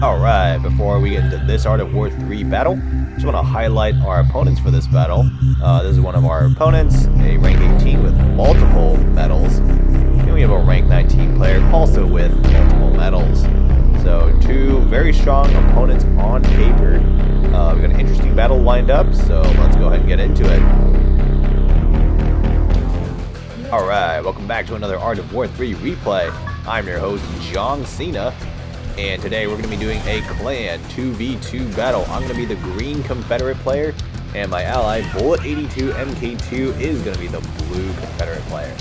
Alright, before we get into this Art of War 3 battle, just want to highlight our opponents for this battle. This is one of our opponents, a rank 18 with multiple medals. And we have a rank 19 player also with multiple medals. So two very strong opponents on paper. We've got an interesting battle lined up, so let's go ahead and get into it. Alright, welcome back to another Art of War 3 replay. I'm your host, John Cena. And today we're going to be doing a clan 2v2 battle. I'm going to be the green Confederate player, and my ally Bullet 82 MK2 is going to be the blue Confederate player.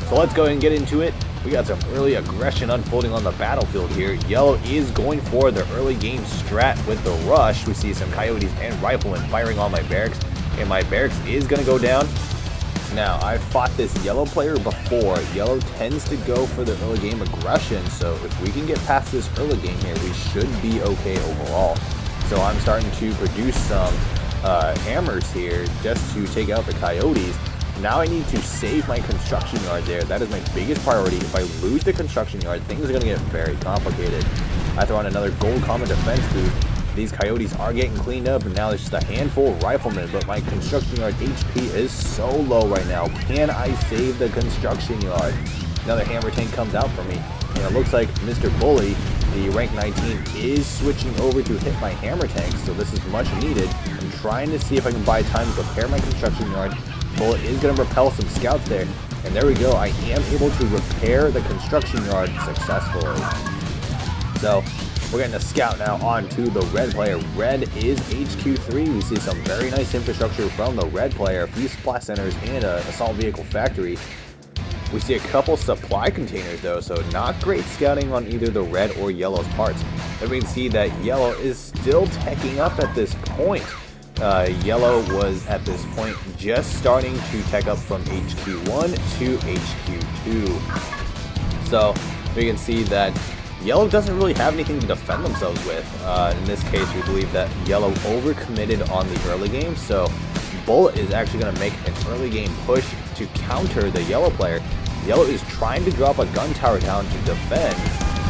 So let's go ahead and get into it. We got some early aggression unfolding on the battlefield here. Yellow is going for the early game strat with the rush. We see some coyotes and riflemen firing on my barracks, and my barracks is going to go down. Now, I've fought this yellow player before. Yellow tends to go for the early game aggression, so if we can get past this early game here, we should be okay overall. So I'm starting to produce some hammers here just to take out the coyotes. Now I need to save my construction yard there. That is my biggest priority. If I lose the construction yard, things are going to get very complicated. I throw on another gold common defense boost. These coyotes are getting cleaned up, and now there's just a handful of riflemen, but my construction yard HP is so low right now. Can I save the construction yard? Another hammer tank comes out for me, and it looks like Mr. Bully, the rank 19, is switching over to hit my hammer tanks, so this is much needed. I'm trying to see if I can buy time to repair my construction yard. Bullet is going to repel some scouts there, and there we go. I am able to repair the construction yard successfully. So we're getting a scout now onto the red player. Red is HQ3. We see some very nice infrastructure from the red player. A few supply centers and an assault vehicle factory. We see a couple supply containers though, so not great scouting on either the red or yellow's parts. And we can see that yellow is still teching up at this point. Yellow was at this point just starting to tech up from HQ1 to HQ2. So we can see that Yellow doesn't really have anything to defend themselves with. In this case, we believe that Yellow overcommitted on the early game, so Bullet is actually going to make an early game push to counter the yellow player. Yellow is trying to drop a gun tower down to defend,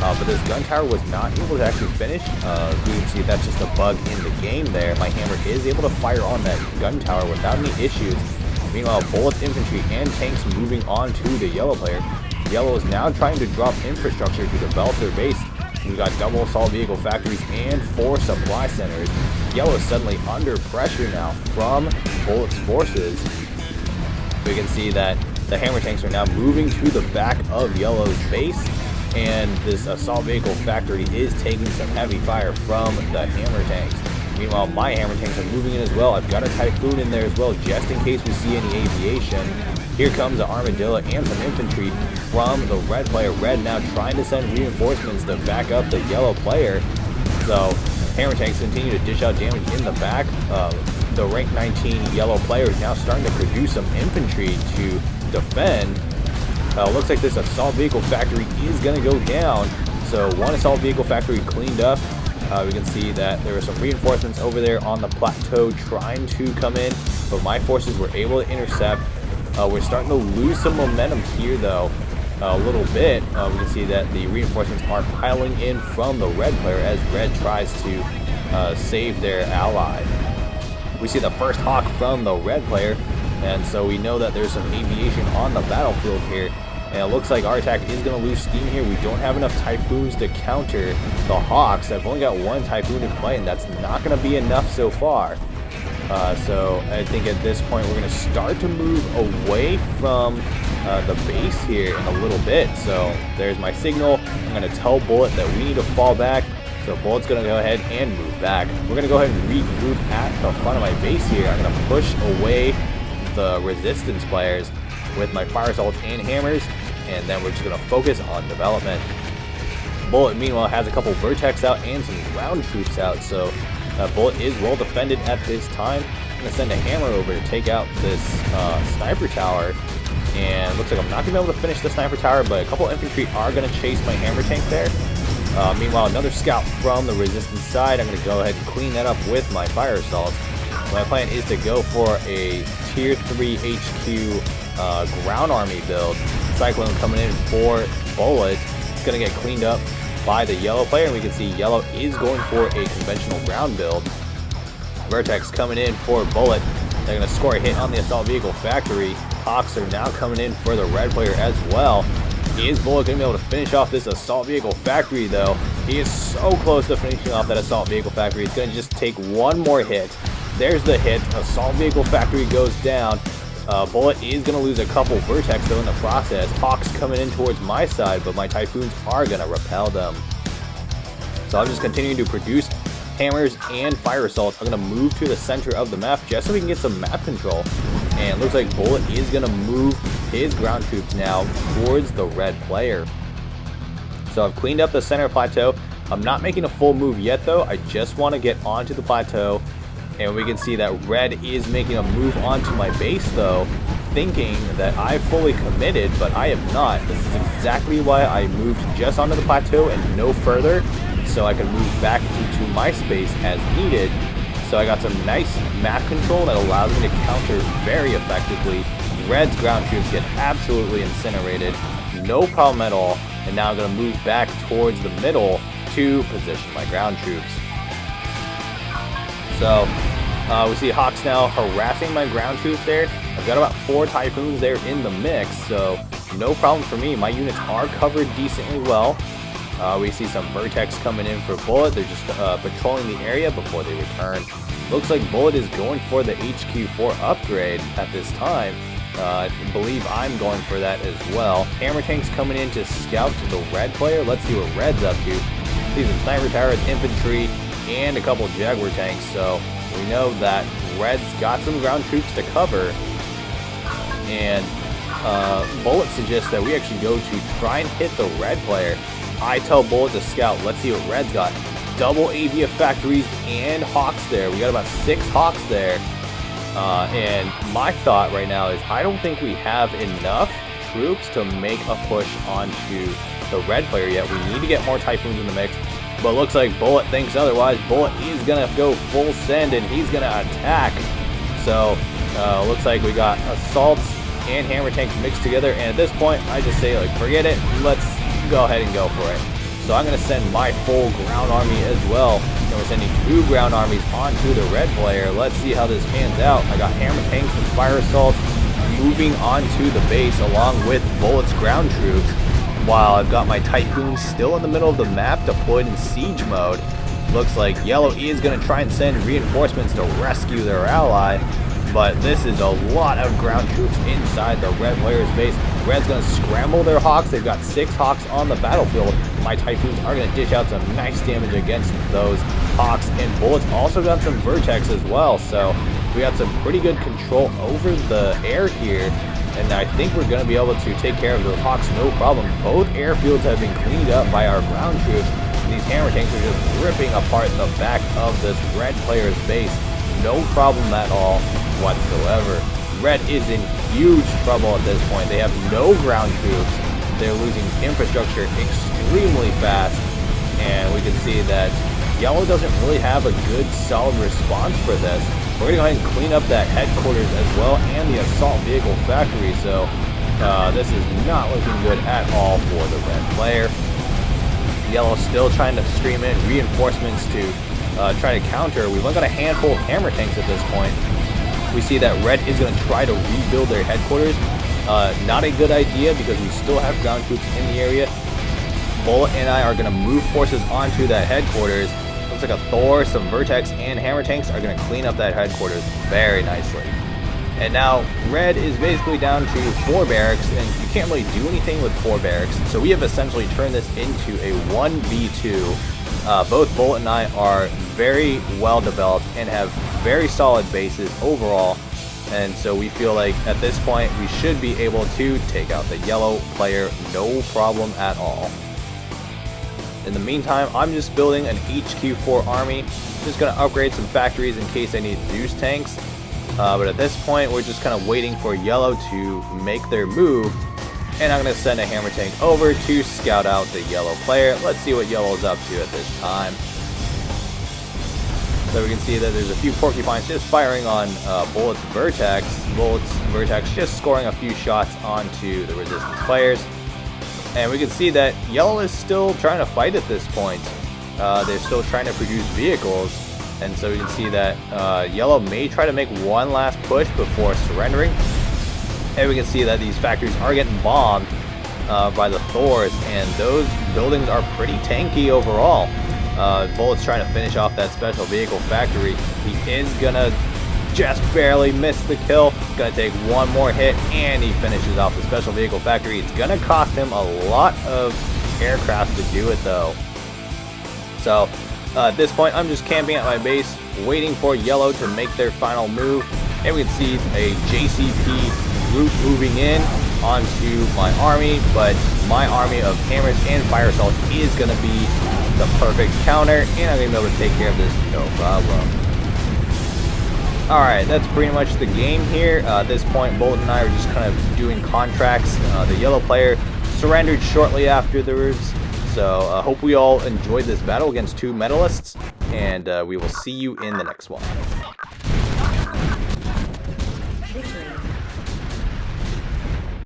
but this gun tower was not able to actually finish. We can see that's just a bug in the game there. My hammer is able to fire on that gun tower without any issues. Meanwhile, Bullet's infantry and tanks moving on to the yellow player. Yellow is now trying to drop infrastructure to develop their base. We've got double assault vehicle factories and 4 supply centers. Yellow is suddenly under pressure now from Bullet's forces. We can see that the hammer tanks are now moving to the back of Yellow's base, and this assault vehicle factory is taking some heavy fire from the hammer tanks. Meanwhile, my hammer tanks are moving in as well. I've got a Typhoon in there as well, just in case we see any aviation. Here comes the armadillo and some infantry from the red player. Red now trying to send reinforcements to back up the yellow player. So hammer tanks continue to dish out damage in the back. The rank 19 yellow player is now starting to produce some infantry to defend. Looks like this assault vehicle factory is going to go down. So one assault vehicle factory cleaned up. We can see that there were some reinforcements over there on the plateau trying to come in, but my forces were able to intercept. We're starting to lose some momentum here though, a little bit. We can see that the reinforcements are piling in from the red player as red tries to save their ally. We see the first hawk from the red player, and so we know that there's some aviation on the battlefield here. And it looks like our attack is going to lose steam here. We don't have enough Typhoons to counter the Hawks. I've only got 1 Typhoon in play, and that's not going to be enough so far. So I think at this point we're going to start to move away from the base here in a little bit. So there's my signal. I'm going to tell Bullet that we need to fall back. So Bullet's going to go ahead and move back. We're going to go ahead and regroup at the front of my base here. I'm going to push away the resistance players with my fire assaults and hammers, and then we're just going to focus on development. Bullet, meanwhile, has a couple vertex out and some ground troops out, so Bullet is well defended at this time. I'm going to send a hammer over to take out this sniper tower, and looks like I'm not going to be able to finish the sniper tower, but a couple infantry are going to chase my hammer tank there. Meanwhile, another scout from the resistance side. I'm going to go ahead and clean that up with my fire assaults. My plan is to go for a tier 3 HQ ground army build. Cyclone coming in for Bullet. It's going to get cleaned up. by the yellow player, and we can see yellow is going for a conventional ground build. Vertex coming in for Bullet. They're going to score a hit on the assault vehicle factory. Hawks are now coming in for the red player as well. Is Bullet going to be able to finish off this assault vehicle factory though? He is so close to finishing off that assault vehicle factory. It's going to just take one more hit. There's the hit. Assault vehicle factory goes down. Bullet is going to lose a couple Vertex though in the process. Hawks coming in towards my side, but my Typhoons are going to repel them. So I'm just continuing to produce hammers and fire assaults. I'm going to move to the center of the map just so we can get some map control. And it looks like Bullet is going to move his ground troops now towards the red player. So I've cleaned up the center plateau. I'm not making a full move yet though. I just want to get onto the plateau. And we can see that red is making a move onto my base though, thinking that I fully committed, but I am not. This is exactly why I moved just onto the plateau and no further, so I can move back to my space as needed. So I got some nice map control that allows me to counter very effectively. Red's ground troops get absolutely incinerated, no problem at all. And now I'm going to move back towards the middle to position my ground troops. So we see Hawks now harassing my ground troops there. I've got about 4 Typhoons there in the mix, so no problem for me. My units are covered decently well. We see some Vertex coming in for Bullet. They're just patrolling the area before they return. Looks like Bullet is going for the HQ4 upgrade at this time. I believe I'm going for that as well. Hammer Tanks coming in to scout to the red player. Let's see what Red's up to. See some sniper towers, infantry, and a couple Jaguar tanks. So we know that Red's got some ground troops to cover. And Bullet suggests that we actually go to try and hit the red player. I tell Bullet to scout. Let's see what Red's got. Double AVF factories and Hawks there. We got about 6 Hawks there. And my thought right now is I don't think we have enough troops to make a push onto the red player yet. We need to get more Typhoons in the mix. But looks like Bullet thinks otherwise. Bullet is going to go full send and he's going to attack. So looks like we got assaults and hammer tanks mixed together. And at this point, I just say, like, forget it. Let's go ahead and go for it. So I'm going to send my full ground army as well. And we're sending 2 ground armies onto the red player. Let's see how this pans out. I got hammer tanks and fire assaults moving onto the base along with Bullet's ground troops, while I've got my Typhoons still in the middle of the map deployed in siege mode. Looks like yellow is going to try and send reinforcements to rescue their ally, but this is a lot of ground troops inside the red player's base. Red's going to scramble their Hawks. They've got 6 Hawks on the battlefield. My Typhoons are going to dish out some nice damage against those Hawks, and Bullet's also got some Vertex as well, so we got some pretty good control over the air here, and I think we're going to be able to take care of those Hawks no problem. Both airfields have been cleaned up by our ground troops, and these hammer tanks are just ripping apart the back of this red player's base. No problem at all whatsoever. Red is in huge trouble at this point. They have no ground troops. They're losing infrastructure extremely fast, and we can see that yellow doesn't really have a good solid response for this. We're going to go ahead and clean up that headquarters as well and the assault vehicle factory, so this is not looking good at all for the red player. Yellow still trying to stream in reinforcements to try to counter. We've only got a handful of hammer tanks at this point. We see that red is going to try to rebuild their headquarters. Not a good idea because we still have ground troops in the area. Bullet and I are going to move forces onto that headquarters. Looks like a Thor, some Vertex, and hammer tanks are going to clean up that headquarters very nicely. And now red is basically down to 4 barracks, and you can't really do anything with 4 barracks. So we have essentially turned this into a 1v2. Both Bullet and I are very well developed and have very solid bases overall. And so we feel like at this point we should be able to take out the yellow player no problem at all. In the meantime, I'm just building an HQ4 army. Just going to upgrade some factories in case I need Zeus tanks. But at this point, we're just kind of waiting for yellow to make their move. And I'm going to send a hammer tank over to scout out the yellow player. Let's see what yellow's up to at this time. So we can see that there's a few porcupines just firing on Bullet's Vertex. Bullet's Vertex just scoring a few shots onto the resistance players. And we can see that yellow is still trying to fight at this point. They're still trying to produce vehicles. And so we can see that yellow may try to make one last push before surrendering. And we can see that these factories are getting bombed by the Thors, and those buildings are pretty tanky overall. Bullet's trying to finish off that special vehicle factory. He is gonna just barely miss the kill. Gonna take one more hit, and he finishes off the special vehicle factory. It's gonna cost him a lot of aircraft to do it though. So at this point, I'm just camping at my base, waiting for yellow to make their final move. And we can see a JCP group moving in onto my army, but my army of hammers and fire assault is going to be the perfect counter, and I'm going to be able to take care of this no problem. Alright, that's pretty much the game here. At this point, Bolt and I are just kind of doing contracts. The yellow player surrendered shortly afterwards. So I hope we all enjoyed this battle against two medalists, and we will see you in the next one. Victory.